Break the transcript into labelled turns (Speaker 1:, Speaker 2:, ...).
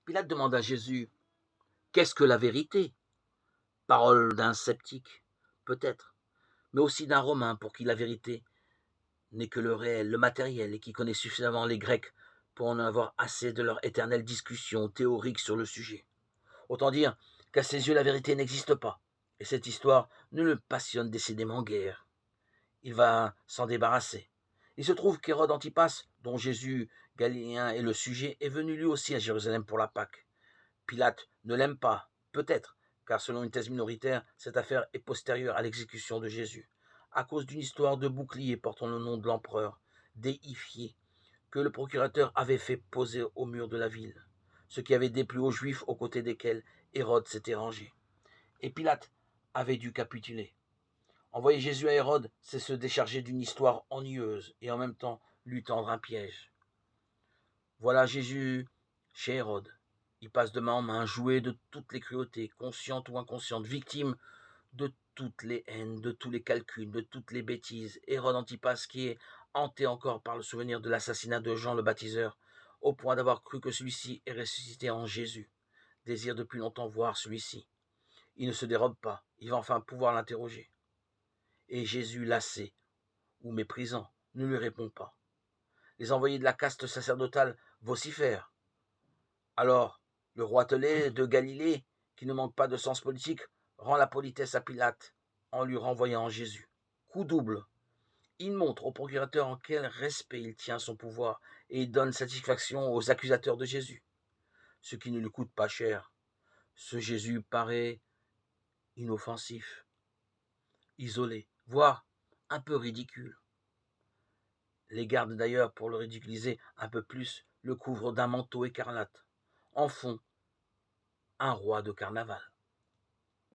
Speaker 1: Pilate demande à Jésus, qu'est-ce que la vérité? Parole d'un sceptique, peut-être, mais aussi d'un Romain pour qui la vérité n'est que le réel, le matériel, et qui connaît suffisamment les Grecs pour en avoir assez de leur éternelle discussion théorique sur le sujet. Autant dire qu'à ses yeux la vérité n'existe pas, et cette histoire ne le passionne décidément guère. Il va s'en débarrasser. Il se trouve qu'Hérode Antipas, dont Jésus galiléen est le sujet, est venu lui aussi à Jérusalem pour la Pâque. Pilate ne l'aime pas, peut-être, car selon une thèse minoritaire, cette affaire est postérieure à l'exécution de Jésus, à cause d'une histoire de bouclier portant le nom de l'empereur, déifié, que le procurateur avait fait poser au mur de la ville, ce qui avait déplu aux Juifs aux côtés desquels Hérode s'était rangé. Et Pilate avait dû capituler. Envoyer Jésus à Hérode, c'est se décharger d'une histoire ennuyeuse et en même temps lui tendre un piège. Voilà Jésus chez Hérode. Il passe de main en main, jouet de toutes les cruautés, conscientes ou inconscientes, victime de toutes les haines, de tous les calculs, de toutes les bêtises. Hérode Antipas qui est hanté encore par le souvenir de l'assassinat de Jean le baptiseur, au point d'avoir cru que celui-ci est ressuscité en Jésus, désire depuis longtemps voir celui-ci. Il ne se dérobe pas, il va enfin pouvoir l'interroger. Et Jésus, lassé ou méprisant, ne lui répond pas. Les envoyés de la caste sacerdotale vocifèrent. Alors, le roi Telé de Galilée, qui ne manque pas de sens politique, rend la politesse à Pilate en lui renvoyant Jésus. Coup double. Il montre au procurateur en quel respect il tient son pouvoir et il donne satisfaction aux accusateurs de Jésus, ce qui ne lui coûte pas cher. Ce Jésus paraît inoffensif, isolé, voire un peu ridicule. Les gardes d'ailleurs, pour le ridiculiser un peu plus, le couvrent d'un manteau écarlate. En fond, un roi de carnaval.